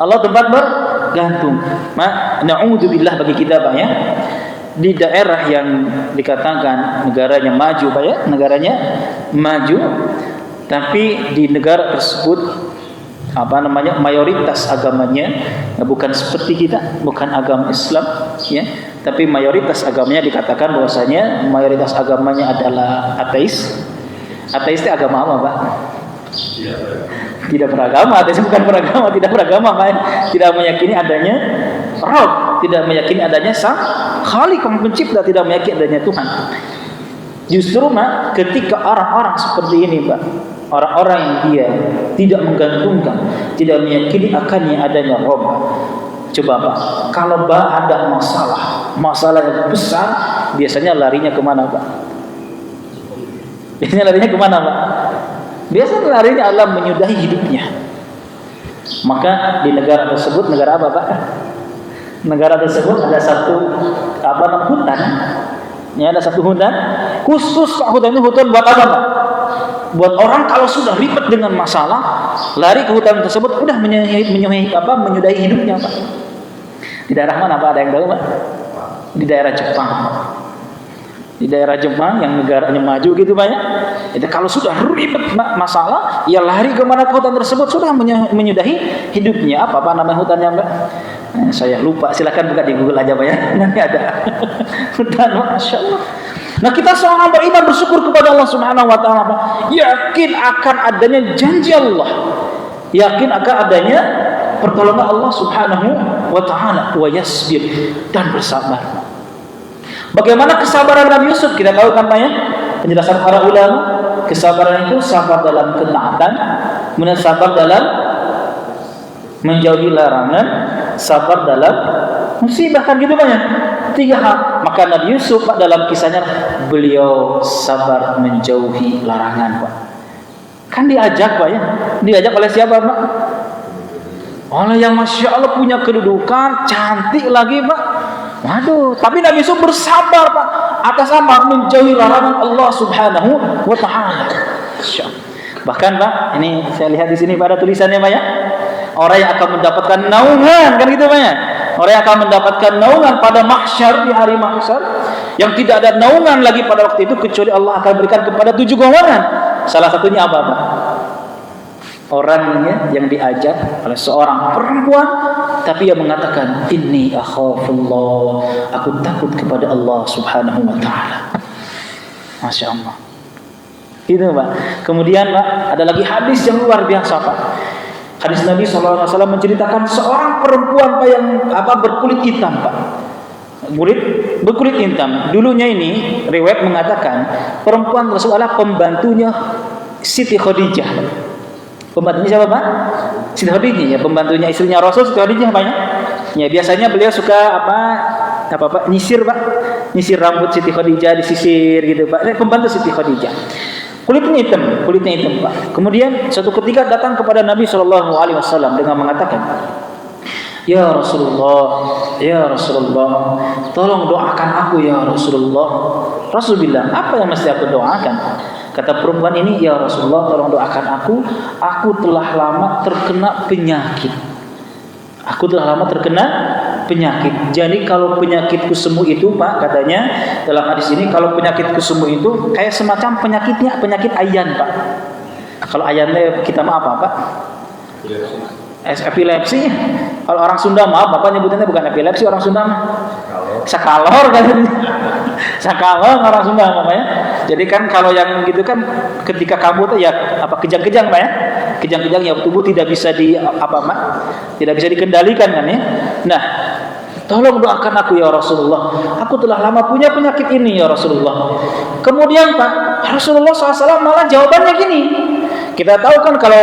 Allah tempat bergantung. Na'udzubillah bagi kita Pak ya. Di daerah yang dikatakan negaranya maju Pak ya, negaranya maju, tapi di negara tersebut mayoritas agamanya bukan seperti kita, bukan agama Islam ya, tapi mayoritas agamanya dikatakan bahwasanya mayoritas agamanya adalah ateis. Ateis itu agama apa Pak? Tidak beragama. Ateis bukan beragama, tidak beragama Pak. Tidak meyakini adanya Rabb, tidak meyakini adanya Sang Khaliq yang pencipta, tidak meyakini adanya Tuhan. Justru Pak, ketika orang-orang seperti ini Pak, orang-orang yang dia tidak menggantungkan, tidak meyakini akannya adanya Rabb. Coba Pak, kalau ada masalah yang besar, biasanya larinya kemana Pak? Biasanya larinya kemana Pak? Biasanya larinya adalah menyudahi hidupnya. Maka di negara tersebut, negara apa Pak? Negara tersebut ada satu hutan. Ya, ada satu hutan khusus Pak. Hutan itu hutan buat apa Pak? Buat orang kalau sudah ribet dengan masalah, lari ke hutan tersebut, udah menyudahi hidupnya Pak. Di daerah mana Pak? Ada yang tahu Pak? Di daerah Jepang. Di daerah Jepang yang negaranya maju gitu Pak ya. Itu kalau sudah ribet masalah, ya lari kemana ke hutan tersebut, sudah menyudahi hidupnya. Apa namanya hutannya Mbak? Saya lupa, silakan buka di Google aja Pak ya. Nanti ada hutan, Masya Allah. Nah, kita seorang beriman bersyukur kepada Allah Subhanahu wa taala, Pak. Yakin akan adanya janji Allah. Yakin akan adanya pertolongan Allah Subhanahu wa taala, wa yasbir, dan bersabar. Bagaimana kesabaran Nabi Yusuf? Kita tahu kan Pak ya? Penjelasan para ulama, kesabaran itu sabar dalam ketaatan, kemudian sabar dalam menjauhi larangan, sabar dalam musibah, kan gitu Pak ya? 3 hal. Maka Nabi Yusuf Pak dalam kisahnya beliau sabar menjauhi larangan Pak. Kan diajak Pak ya? Diajak oleh siapa Pak? Oleh yang Masya Allah punya kedudukan, cantik lagi Pak. Waduh, tapi Nabi Yusuf bersabar Pak atas apa? Menjauhi larangan Allah Subhanahu wa taala. Bahkan Pak, ini saya lihat di sini pada tulisannya Pak ya. Orang yang akan mendapatkan naungan, kan gitu Pak ya. Orang yang akan mendapatkan naungan pada mahsyar, di hari mahsyar, yang tidak ada naungan lagi pada waktu itu kecuali Allah akan berikan kepada 7 golongan. Salah satunya apa Pak? Orangnya yang diajak oleh seorang perempuan, tapi ia mengatakan, inni akhafullah, aku takut kepada Allah Subhanahu wa taala. Masya Allah. Itu Pak. Kemudian Pak, ada lagi hadis yang luar biasa Pak. Hadis Nabi SAW menceritakan seorang perempuan Pak yang berkulit hitam Pak. Berkulit hitam. Dulunya ini riwayat mengatakan perempuan tersebut adalah pembantunya Siti Khadijah. Pembantunya siapa Pak? Siti Khadijah ya, pembantunya istrinya Rasul, Siti Khadijah Pak ya. Ya biasanya beliau suka Pak nyisir Pak. Nyisir rambut Siti Khadijah, disisir gitu Pak. Pembantu Siti Khadijah. kulitnya hitam Pak. Kemudian suatu ketika datang kepada Nabi SAW dengan mengatakan, Ya Rasulullah, tolong doakan aku ya Rasulullah. Rasul bilang, apa yang mesti aku doakan? Kata perempuan ini, ya Rasulullah, tolong doakan aku telah lama terkena penyakit. Jadi kalau penyakitku sembuh itu Pak, katanya dalam hadis ini, kalau penyakitku sembuh itu kayak semacam penyakit ayan Pak. Kalau ayannya kita mah apa Pak? Epilepsi. Kalau orang Sunda maaf, Bapak nyebutannya bukan epilepsi, orang Sunda mah sakalor kan. Sakalor orang Sunda namanya. Jadi kan kalau yang gitu kan ketika kamu tuh ya kejang-kejang Pak ya. Kejang-kejang ya tubuh tidak bisa tidak bisa dikendalikan kan ya. Nah, tolong doakan aku ya Rasulullah. Aku telah lama punya penyakit ini ya Rasulullah. Kemudian Pak, Rasulullah SAW malah jawabannya gini. Kita tahu kan kalau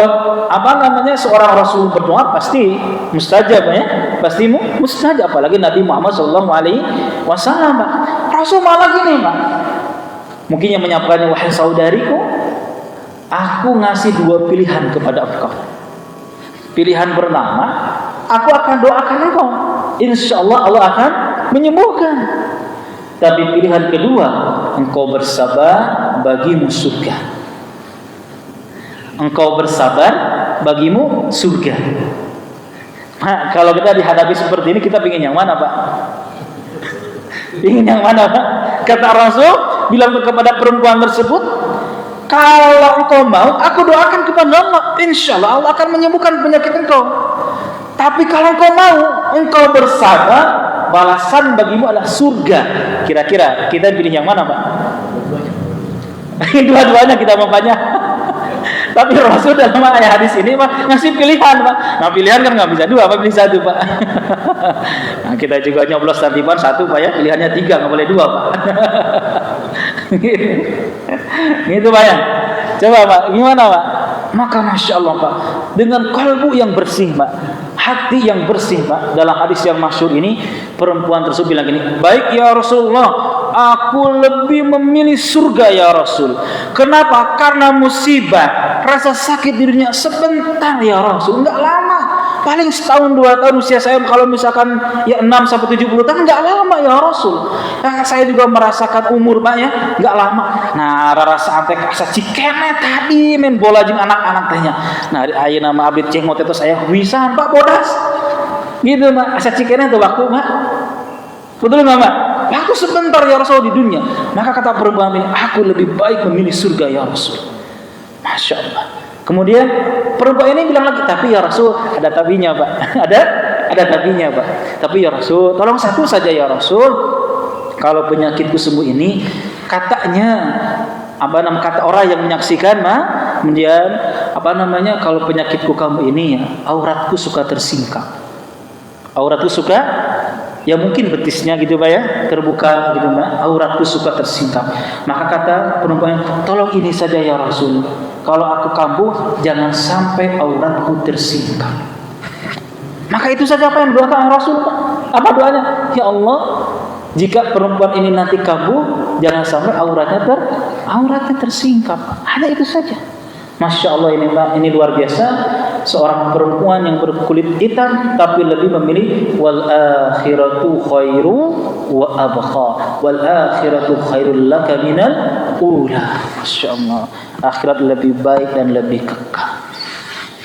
seorang Rasul berdoa pasti mustajab ya, pasti mustajab, apalagi Nabi Muhammad SAW. Rasul malah gini Pak, mungkin yang menyampaikannya, wahai saudariku, aku ngasih 2 pilihan kepada engkau. Pilihan pertama, aku akan doakan engkau, insya Allah Allah akan menyembuhkan. Tapi pilihan kedua, engkau bersabar, bagimu surga. Engkau bersabar, bagimu surga. Nah, kalau kita dihadapi seperti ini, kita ingin yang mana Pak? Ingin yang mana Pak? Kata Rasul bilang kepada perempuan tersebut, kalau engkau mau, aku doakan kepada Allah, insya Allah Allah akan menyembuhkan penyakit engkau. Tapi kalau engkau mau, engkau bersabar, balasan bagimu adalah surga. Kira-kira kita pilih yang mana Pak? Dua-duanya kita mau banyak. Tapi Rasul dalam ayat hadis ini Pak ngasih pilihan Pak. Nah pilihan kan nggak bisa 2, apa pilih 1 Pak. Nah kita juga nyoblos tartiban 1 Pak ya, pilihannya 3, nggak boleh 2 Pak. Gitu Pak ya. Coba Pak, gimana Pak? Maka Masya Allah Pak, dengan kalbu yang bersih Pak, hati yang bersih Pak, dalam hadis yang masyhur ini perempuan tersebut bilang gini, baik ya Rasulullah, aku lebih memilih surga ya Rasul. Kenapa? Karena musibah, rasa sakit di dunia sebentar ya Rasul, enggak lama. Paling setahun 2 tahun usia saya, kalau misalkan ya 6-70 tahun, enggak lama ya Rasul. Nah, saya juga merasakan umur Pak ya, enggak lama. Nah, rasa antek asa cikene tadi main bola jeung anak-anak tanya. Nah, ayeuna nama abdi ceh mote saya wisan Pak bodas. Gitu Pak, asa cikene tuh waktu Pak. Betul enggak Pak? Waktu sebentar ya Rasul di dunia. Maka kata perempuan ini, aku lebih baik memilih surga ya Rasul. Masya Allah. Kemudian perempuan ini bilang lagi, tapi ya Rasul, ada tabinya Pak. ada tabinya Pak. Tapi ya Rasul, tolong 1 saja ya Rasul. Kalau penyakitku sembuh ini, katanya kata orang yang menyaksikan kemudian kalau penyakitku kamu ini ya, auratku suka tersingkap. Auratku suka, ya mungkin betisnya gitu Pak ya, terbuka gitu Pak, auratku suka tersingkap. Maka kata perempuan, tolong ini saja ya Rasul, kalau aku kambuh jangan sampai auratku tersingkap. Maka itu saja apa yang doakan Rasul Pak. Apa doanya? Ya Allah, jika perempuan ini nanti kambuh, jangan sampai auratnya tersingkap. Hanya itu saja. Masya Allah ini Pak, ini luar biasa. Seorang perempuan yang berkulit hitam tapi lebih memilih wal akhiratu khairu wa abqa, wal akhiratu khairul laka minal ula. Masya Allah, akhirat lebih baik dan lebih kekal.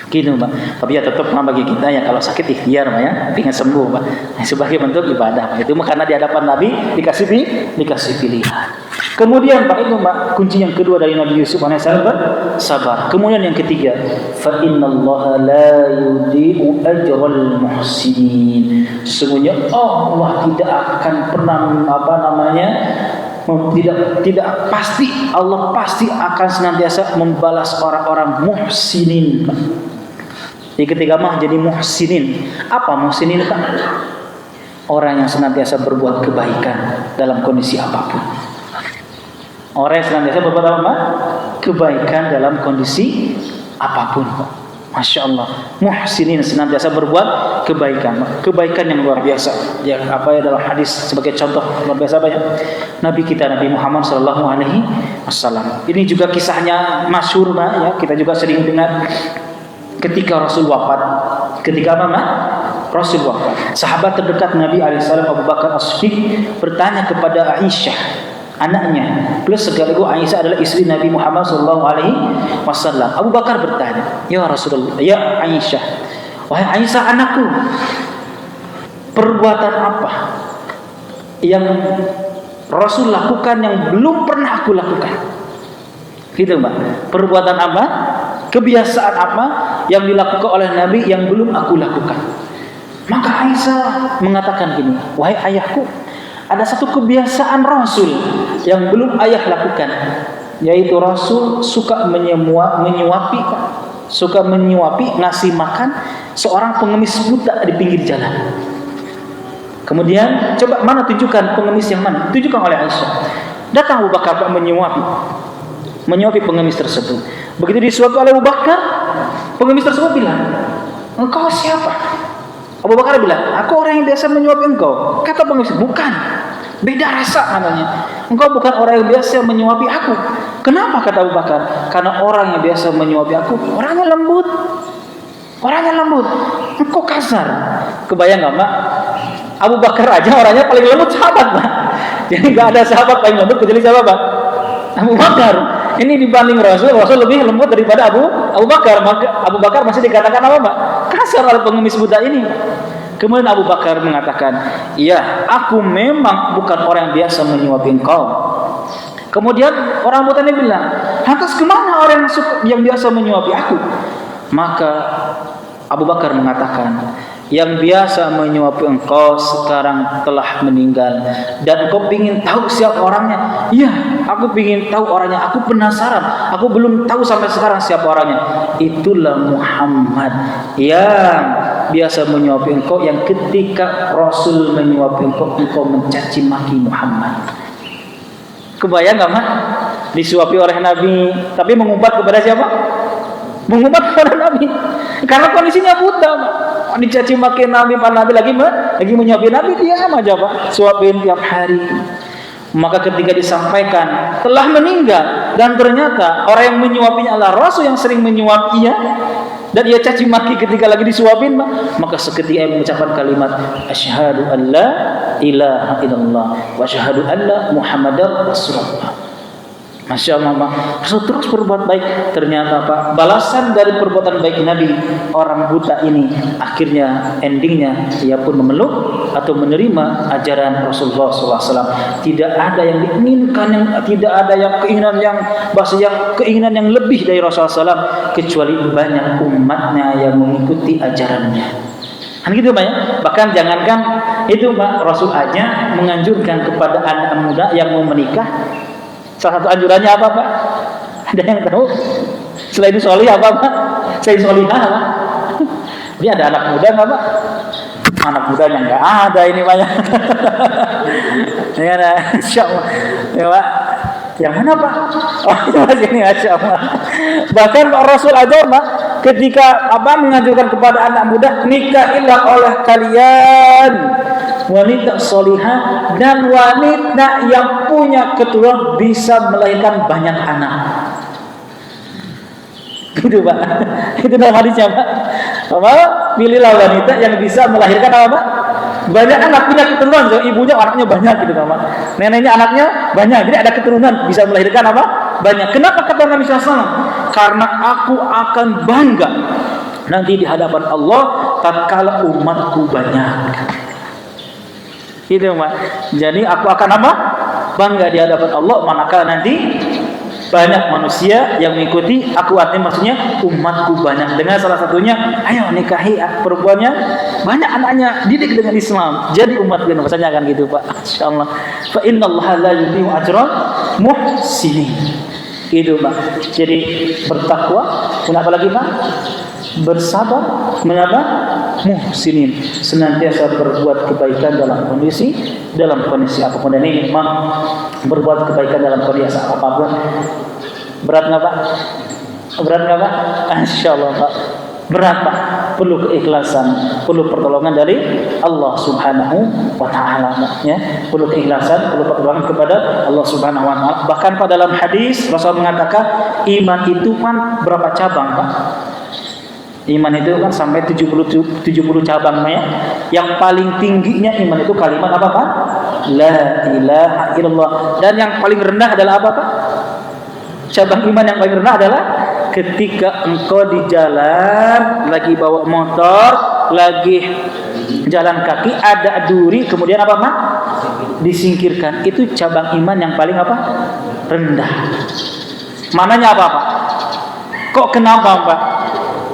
Gitu Pak. Tapi ya tetap bagi kita ya, kalau sakit ikhtiar Pak ya, ingin sembuh Pak. Sebagai bentuk ibadah Pak. Itu karena di hadapan Nabi dikasih pilihan. Kemudian Pak itu Pak, kunci yang kedua dari Nabi Yusuf alaihissalam, sabar. Kemudian yang ketiga, fa innallaha la yudhi'u ajral muhsinin. Sesungguhnya Allah tidak akan pernah tidak pasti, Allah pasti akan senantiasa membalas orang-orang muhsinin. Jadi ketiga jadi muhsinin. Apa muhsinin Pak? Orang yang senantiasa berbuat kebaikan dalam kondisi apapun. Orang yang senantiasa berbuat apa? Kebaikan dalam kondisi apapun. Masya Allah, muhsinin, senantiasa berbuat kebaikan yang luar biasa. Ya, apa ya dalam hadis sebagai contoh luar biasa banyak. Nabi kita Nabi Muhammad Sallallahu Alaihi Wasallam. Ini juga kisahnya masyhur, Pak. Ya, kita juga sering dengar ketika Rasul wafat. Ketika apa, Pak? Rasul wafat. Sahabat terdekat Nabi Alaihissalam Abu Bakar As-Siddiq bertanya kepada Aisyah, anaknya, plus sekaligus Aisyah adalah istri Nabi Muhammad Sallallahu Alaihi Wasallam. Abu Bakar bertanya, ya Rasulullah, ya Aisyah, wahai Aisyah anakku, perbuatan apa yang Rasul lakukan yang belum pernah aku lakukan? Gitu, Mbak. Perbuatan apa? Kebiasaan apa yang dilakukan oleh Nabi yang belum aku lakukan? Maka Aisyah mengatakan gini, wahai ayahku, ada satu kebiasaan Rasul yang belum ayah lakukan, yaitu Rasul suka menyuapi, ngasih makan seorang pengemis buta di pinggir jalan. Kemudian coba mana tunjukkan pengemis yang mana? Tunjukkan oleh Aisyah. Datang Abu Bakar menyuapi pengemis tersebut. Begitu disuapi oleh Abu Bakar, pengemis tersebut bilang, engkau siapa? Abu Bakar bilang, aku orang yang biasa menyuapi engkau. Kata pengemis, bukan, beda rasa namanya. Engkau bukan orang yang biasa menyuapi aku. Kenapa? Kata Abu Bakar, karena orang yang biasa menyuapi aku orangnya lembut. Engkau kasar. Kebayang nggak, Mbak? Abu Bakar aja orangnya paling lembut sahabat, Mbak. Jadi nggak ada sahabat paling lembut kecuali siapa, Mbak? Abu Bakar. Ini dibanding Rasul lebih lembut daripada Abu Bakar. Maka Abu Bakar masih dikatakan apa, Mbak? Kasar oleh pengemis buta ini. Kemudian Abu Bakar mengatakan, iya, aku memang bukan orang yang biasa menyuapi engkau. Kemudian orang buta ini bilang, lantas kemana orang yang biasa menyuapi aku? Maka Abu Bakar mengatakan, yang biasa menyuapi engkau sekarang telah meninggal, dan engkau ingin tahu siapa orangnya? Iya, aku ingin tahu orangnya. Aku penasaran. Aku belum tahu sampai sekarang siapa orangnya. Itulah Muhammad yang biasa menyuapi engkau, yang ketika Rasul menyuapi engkau mencaci maki Muhammad. Kebayang nggak, Mak? Disuapi oleh Nabi, tapi mengumpat kepada siapa? Mengumpat kepada Nabi. Karena kondisinya buta, Mak. Dicaci maki Nabi, Pak Nabi lagi menyuapi Nabi, diam aja, Pak, suapin tiap hari. Maka ketika disampaikan telah meninggal, dan ternyata orang yang menyuapinya adalah Rasul yang sering menyuapinya, dan ia caci maki ketika lagi disuapin, maka seketika ia mengucapkan kalimat asyhadu an la ilaha illallah wa asyhadu anna muhammadar rasulullah. Masya Allah, Rasul terus berbuat baik. Ternyata Pak, balasan dari perbuatan baik Nabi, orang buta ini akhirnya endingnya ia pun memeluk atau menerima ajaran Rasulullah SAW. Tidak ada yang diinginkan, tidak ada yang keinginan yang lebih dari Rasulullah SAW, kecuali banyak umatnya yang mengikuti ajarannya. Kan gitu, Pak, ya? Bahkan jangankan itu, Pak, Rasul aja menganjurkan kepada anak muda yang mau menikah. Salah satu anjurannya apa, Pak? Ada yang tahu? Selain solih apa, Pak? Selain solihah apa? Ini ada anak muda nggak, Pak? Anak mudanya nggak ada ini, Pak. Ini ada, Insya Allah. Ya, Pak. Yang mana, Pak? Oh, ini Masya Allah. Bahkan Rasul aja, Pak, ketika menganjurkan kepada anak muda, nikahilah oleh kalian wanita solihah dan wanita yang punya keturunan bisa melahirkan banyak anak. Gitu, Pak. Itu dalam hadisnya, Pak. Pilihlah wanita yang bisa melahirkan apa? Banyak anak, punya keturunan. So, ibunya anaknya banyak gitu, Pak. Neneknya anaknya banyak. Jadi ada keturunan, bisa melahirkan apa? Banyak. Kenapa kata Nabi SAW? Karena aku akan bangga nanti di hadapan Allah tatkala umatku banyak. Gitu, Pak. Jadi aku akan apa? Bangga di hadapan Allah manakala nanti banyak manusia yang mengikuti aku, artinya maksudnya umatku banyak. Dengan salah satunya, ayo nikahi perempuannya banyak anaknya, didik dengan Islam, jadi umat gue. Maksudnya kan gitu, Pak. Insyaallah. Fa innallaha la yudhi'u ajral muhsinin. Itu, Pak. Jadi bertakwa, kenapa lagi, Pak? Bersabar, mengapa? Muhsinin, senantiasa berbuat kebaikan dalam kondisi apapun. Dan ini memang berbuat kebaikan dalam kondisi apapun. Berat nggak, Pak? Berat nggak, Pak? Insya Allah, Pak. Berat Pak, perlu keikhlasan, perlu pertolongan dari Allah Subhanahu wa taala ya. Perlu keikhlasan, perlu pertolongan kepada Allah Subhanahu wa taala. Bahkan pada dalam hadis Rasul mengatakan iman itu kan berapa cabang Pak? Iman itu kan sampai 70 cabang ya. Yang paling tingginya iman itu kalimat apa Pak? La ilaha illallah. Dan yang paling rendah adalah apa Pak? Cabang iman yang paling rendah adalah ketika engkau di jalan lagi bawa motor, lagi jalan kaki, ada duri, kemudian apa Pak? Disingkirkan. Itu cabang iman yang paling apa? Rendah. Mananya apa Pak? Kok kenapa Pak?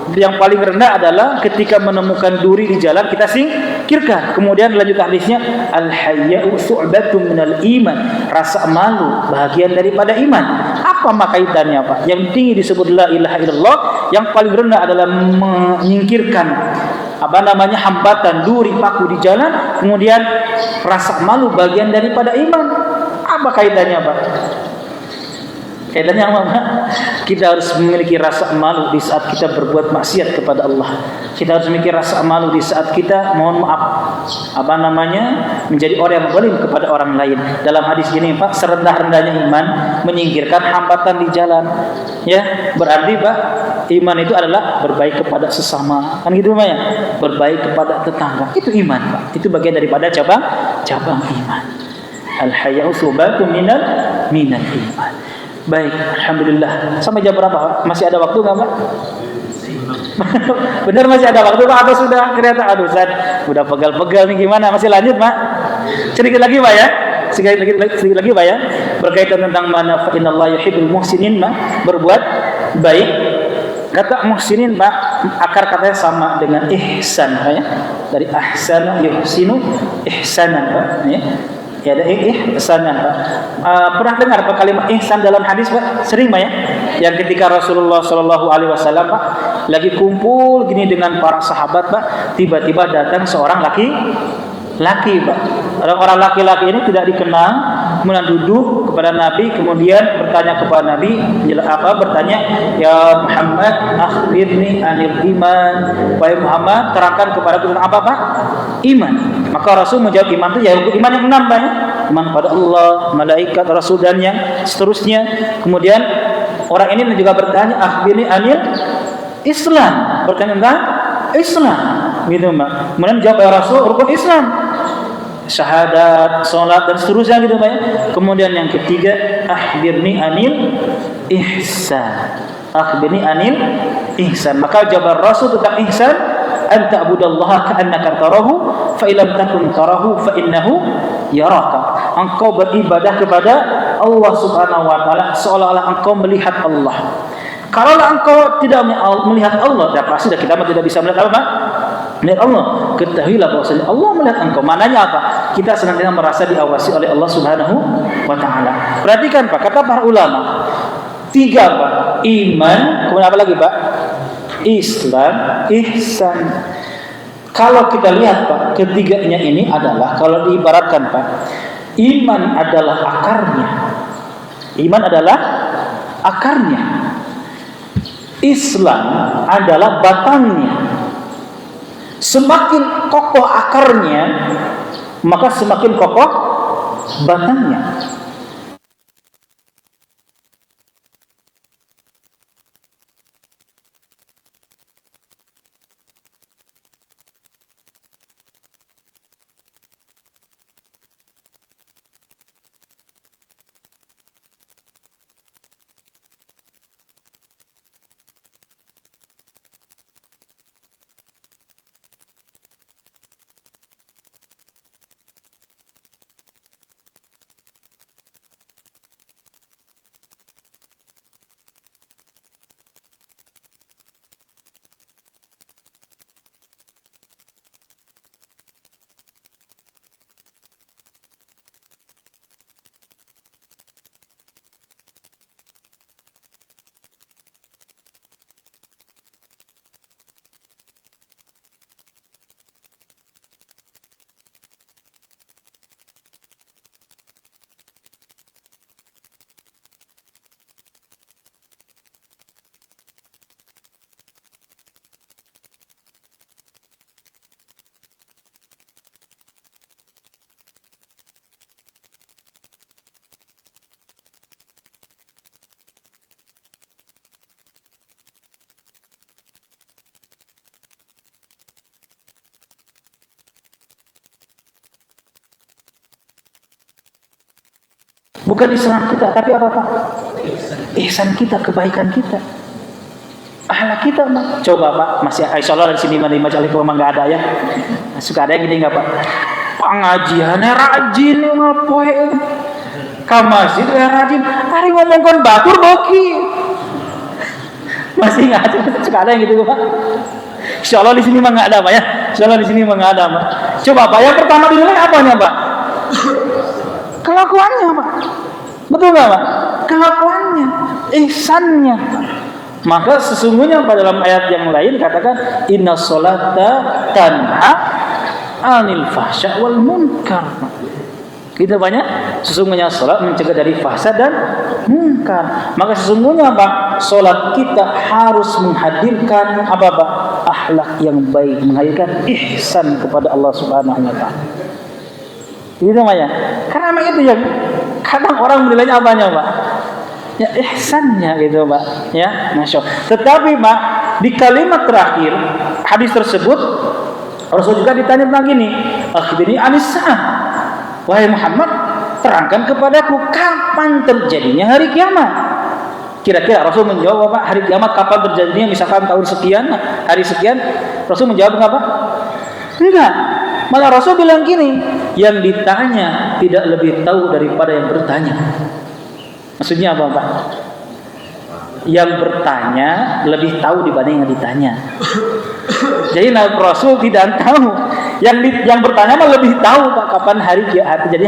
Yang paling rendah adalah ketika menemukan duri di jalan kita singkirkan. Kemudian lanjut hadisnya, al-hayya'u su'batun minal iman. Rasa malu bahagian daripada iman. Apa makaitannya Pak? Yang tinggi disebut la ilaha illallah, yang paling rendah adalah menyingkirkan hambatan duri paku di jalan. Kemudian rasa malu bagian daripada iman. Apa kaitannya Pak? Kaitannya apa Pak? Kita harus memiliki rasa malu di saat kita berbuat maksiat kepada Allah. Kita harus memiliki rasa malu di saat kita mohon maaf menjadi orang yang zalim kepada orang lain. Dalam hadis ini Pak, serendah-rendahnya iman menyingkirkan hambatan di jalan. Ya, berarti Pak, iman itu adalah berbaik kepada sesama. Kan gitu Pak ya? Berbaik kepada tetangga. Itu iman Pak. Itu bagian daripada cabang iman. Al-haya'u subatun minal iman. Baik, alhamdulillah. Sampai jam berapa? Masih ada waktu nggak Pak? Benar masih ada waktu Pak? Atau sudah kelihatan? Aduh, Ustaz, udah pegal-pegal nih gimana? Masih lanjut Pak? Sedikit lagi Pak ya? Sedikit lagi Pak ya? Berkaitan tentang mana innallaha yuhibbul muhsinin Pak, berbuat baik. Kata muhsinin Pak, akar katanya sama dengan ihsan Pak ya. Dari ahsana yuhsinu ihsanan Pak ya. Ya ada ihsanan Pak. Pernah dengar Pak kalimat ihsan dalam hadis Pak? Sering Pak ya? Yang ketika Rasulullah Shallallahu Alaihi Wasallam Pak lagi kumpul gini dengan para sahabat Pak, tiba-tiba datang seorang laki Pak. Orang laki-laki ini tidak dikenal, kemudian duduk kepada Nabi, kemudian bertanya kepada Nabi, bertanya, ya Muhammad, akhbirni anil iman. Wahai Muhammad, terangkan kepada kita apa Pak? Iman. Maka Rasul menjawab iman itu ya iman yang 6 Pak. Iman pada Allah, malaikat, Rasul dan yang seterusnya. Kemudian orang ini juga bertanya, akhbirni anil Islam. Bertanya tentang Islam. Gitu Pak. Kemudian jawab ya Rasul, rukun Islam, syahadat, salat dan seterusnya gitu Pak. Kemudian yang ketiga, akhbirni anil ihsan. Akhbirni anil ihsan. Maka jawab Rasul tentang ihsan, anta abudallaha ka'annaka tarahu fa illam takun tarahu fa innahu yaraka. Engkau beribadah kepada Allah Subhanahu wa taala seolah-olah engkau melihat Allah. Kalau engkau tidak melihat Allah, ya pasti kita tidak bisa melihat apa Pak? Melihat Allah. Ketahuilah bahwasanya Allah melihat engkau. Mananya apa? Kita senantiasa merasa diawasi oleh Allah Subhanahu wa taala. Perhatikan Pak, kata para ulama, 3 Pak, iman, kemudian apa lagi Pak? Islam, ihsan. Kalau kita lihat Pak, ketiganya ini adalah, kalau diibaratkan Pak, iman adalah akarnya. Iman adalah akarnya. Islam adalah batangnya. Semakin kokoh akarnya, maka semakin kokoh batangnya. Bukan Islam kita, tapi apa Pak? Ihsan kita, kebaikan kita. Ahlak kita Pak. Coba Pak, masih insyaallah di sini di majelis memang enggak ada ya. Suka ada yang gini enggak Pak? Pengajiannya rajin ngapoe. Ka masjid rajin, hari ngomongkan batur boki. Masih enggak ada, suka ada yang gitu Pak. Insyaallah di sini memang enggak ada Pak ya. Insyaallah di sini memang enggak ada Pak. Coba Pak, yang pertama dinilai apanya Pak? Kelakuannya Pak. Betul nggak Pak? Kelakuannya, ihsannya. Maka sesungguhnya pada dalam ayat yang lain katakan inna sholata tanha 'anil fahsya wal munkar. Kita banyak sesungguhnya salat mencegah dari fahsya dan munkar. Maka sesungguhnya Pak, salat kita harus menghadirkan apa Pak? Akhlak yang baik, menghadirkan ihsan kepada Allah Subhanahu wa taala. Itu namanya. Karena memang itu yang kadang orang menilainya apanya Pak? Ya ihsannya gitu Pak. Ya, Masya Allah. Tetapi Pak, di kalimat terakhir hadis tersebut Rasul juga ditanya tentang gini, akhbirni anis sa'ah. Wahai Muhammad, terangkan kepadaku kapan terjadinya hari kiamat. Kira-kira Rasul menjawab Pak, hari kiamat kapan terjadinya? Misalkan tahun sekian, hari sekian. Rasul menjawab enggak Pak? Enggak. Malah Rasul bilang gini, yang ditanya tidak lebih tahu daripada yang bertanya. Maksudnya apa Pak? Yang bertanya lebih tahu dibanding yang ditanya. Jadi Nabi Rasul tidak tahu. Yang bertanya mah lebih tahu Pak kapan jadi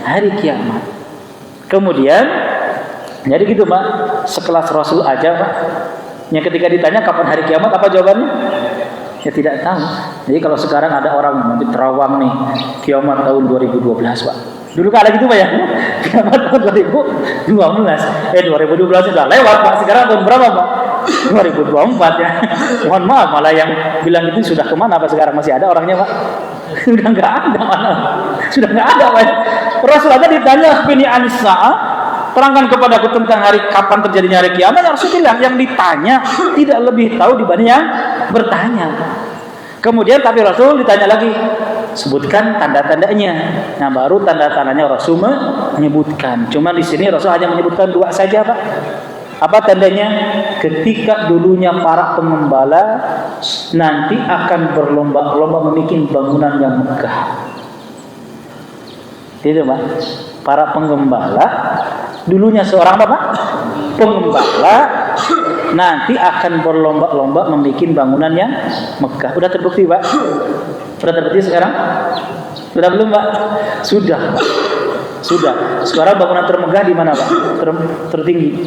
hari kiamat. Kemudian jadi gitu Pak, sekelas Rasul aja Pak. Yang ketika ditanya kapan hari kiamat, apa jawabannya? Ya tidak tahu. Jadi kalau sekarang ada orang nanti terawang nih kiamat tahun 2012 Pak. Dulu kan ada gitu Pak ya, kiamat tahun 2012. 2012 sudah lewat Pak. Sekarang tahun berapa Pak? 2024 ya. Mohon maaf, malah yang bilang itu sudah kemana Pak? Sekarang masih ada orangnya Pak? Sudah nggak ada mana? Sudah nggak ada Pak. Rasul aja ditanya bini Anissa, terangkan kepadaku tentang hari kapan terjadinya hari kiamat. Rasul bilang yang ditanya tidak lebih tahu dibanding yang bertanya. Kemudian tapi Rasul ditanya lagi, sebutkan tanda-tandanya. Nah baru tanda-tandanya Rasul menyebutkan. Cuma di sini Rasul hanya menyebutkan 2 saja Pak. Apa tandanya? Ketika dulunya para pengembala nanti akan berlomba-lomba membuat bangunan yang megah. Itu Pak. Para penggembala dulunya seorang apa Pak? Pengembala nanti akan berlomba-lomba membuat bangunan yang megah. Udah terbukti Pak? Sudah terbukti sekarang? Sudah belum Pak? Sudah Pak. Sudah. Sekarang bangunan termegah di mana Pak? Tertinggi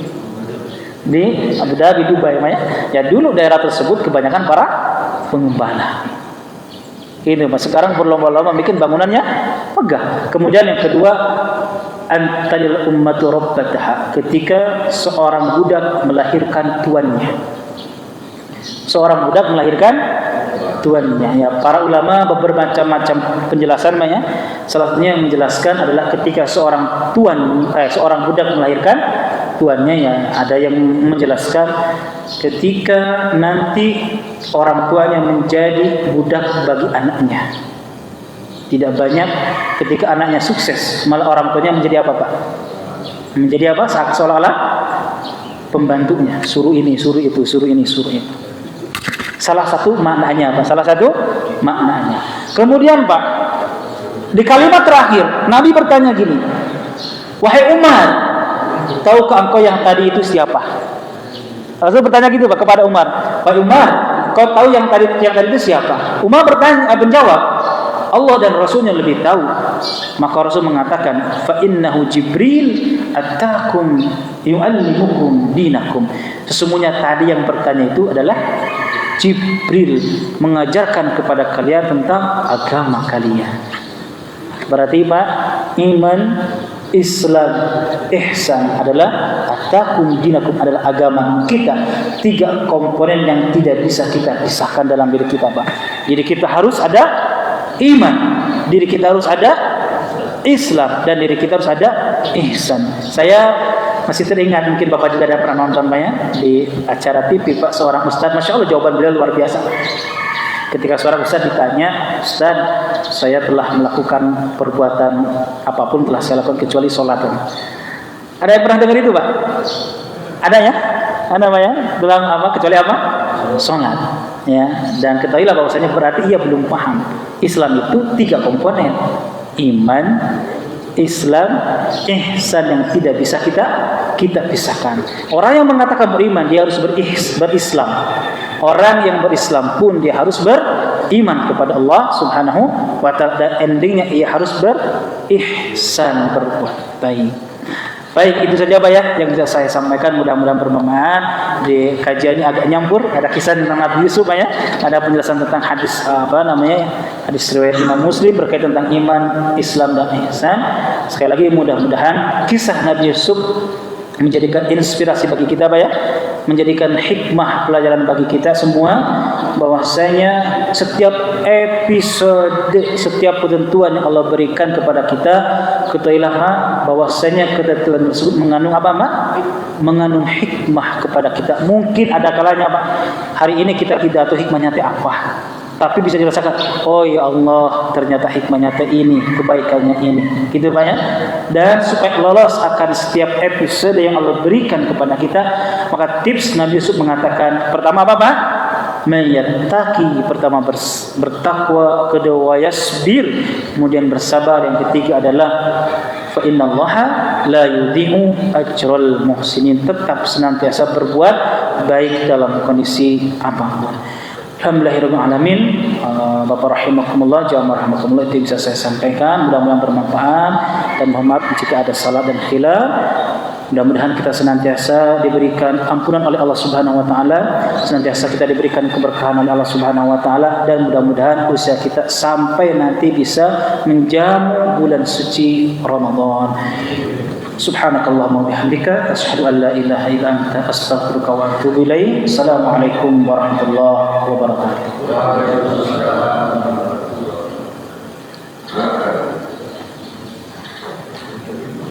di Abu Dhabi, Dubai Pak. Ya dulu daerah tersebut kebanyakan para pengembala. Ini Pak. Sekarang berlomba-lomba bikin bangunannya megah. Kemudian yang kedua, antalil ummatu rabbataha, ketika seorang budak melahirkan tuannya. Seorang budak melahirkan tuannya. Ya, para ulama bermacam-macam penjelasan ya. Salah satunya yang menjelaskan adalah ketika seorang budak melahirkan tuannya ya. Ada yang menjelaskan ketika nanti orang tuanya menjadi budak bagi anaknya. Tidak banyak ketika anaknya sukses, malah orang tuanya menjadi apa Pak? Menjadi apa? Seolah-olah pembantunya, suruh ini, suruh itu, suruh ini, suruh itu. Salah satu maknanya apa? Salah satu maknanya. Kemudian Pak, di kalimat terakhir Nabi bertanya gini, wahai Umar, tahukah engkau yang tadi itu siapa? Rasul bertanya gitu Pak kepada Umar, wahai Umar, kau tahu yang tadi itu siapa? Umar menjawab, Allah dan Rasulnya lebih tahu. Maka Rasul mengatakan, fa innahu Jibril atakum yu'allimukum dinakum. Sesungguhnya tadi yang bertanya itu adalah Jibril mengajarkan kepada kalian tentang agama kalian. Berarti Pak, iman, Islam, ihsan adalah atakum dinakum, adalah agama kita. 3 komponen yang tidak bisa kita pisahkan dalam diri kita Pak. Jadi kita harus ada iman, diri kita harus ada Islam, dan diri kita harus ada ihsan. Saya masih teringat, mungkin Bapak juga ada pernah nonton Pak ya, di acara TV Pak, seorang ustaz, Masya Allah jawaban beliau luar biasa. Ketika seorang ustaz ditanya, "Ustaz, saya telah melakukan perbuatan apapun telah saya lakukan kecuali sholat." Ada yang pernah dengar itu, Pak? Ada ya? Ada apa ya? Bilang apa? Kecuali apa? Sholat. Ya. Dan ketahuilah bahwasanya berarti ia belum paham. Islam itu 3 komponen. Iman, Islam, ihsan yang tidak bisa kita pisahkan. Orang yang mengatakan beriman dia harus berislam. Orang yang berislam pun dia harus beriman kepada Allah Subhanahu wa taala, dan endingnya ia harus berihsan, berbuat baik. Baik, itu saja Pak ya yang bisa saya sampaikan, mudah-mudahan bermanfaat. Di kajian ini agak nyampur, ada kisah tentang Nabi Yusuf Pak ya, ada penjelasan tentang hadis hadis riwayat Imam Muslim berkaitan tentang iman, Islam dan ihsan. Sekali lagi mudah-mudahan kisah Nabi Yusuf menjadikan inspirasi bagi kita Pak ya, menjadikan hikmah pelajaran bagi kita semua, bahwasanya setiap episode, setiap ketentuan yang Allah berikan kepada kita, ketahuilah bahwasanya ketentuan tersebut mengandung apa Mak? Mengandung hikmah kepada kita. Mungkin ada kalanya Pak, hari ini kita tidak tahu hikmahnya apa, tapi bisa dirasakan, oh ya Allah, ternyata hikmahnya ini, kebaikannya ini, gitu Pak ya. Dan supaya lolos akan setiap episode yang Allah berikan kepada kita, maka tips Nabi Yusuf mengatakan, pertama apa Pak? Meyattaqi, pertama bertakwa, kedua yasbir, kemudian bersabar, yang ketiga adalah fa innallaha la yudhi'u ajral muhsinin, tetap senantiasa berbuat baik dalam kondisi apapun. Alhamdulillahirrahmanirrahim. Bapak rahimakumullah, jamaah rahimakumullah, itu bisa saya sampaikan, mudah-mudahan bermanfaat, dan mohon maaf jika ada salah dan khilaf. Mudah-mudahan kita senantiasa diberikan ampunan oleh Allah Subhanahu wa taala, senantiasa kita diberikan keberkahan oleh Allah Subhanahu wa taala, dan mudah-mudahan usaha kita sampai nanti bisa menjamu bulan suci Ramadan. Subhanakallahumma bihamdika asyhadu an la ilaha illa anta astaghfiruka wa atubu ilaik. Assalamualaikum warahmatullahi wabarakatuh.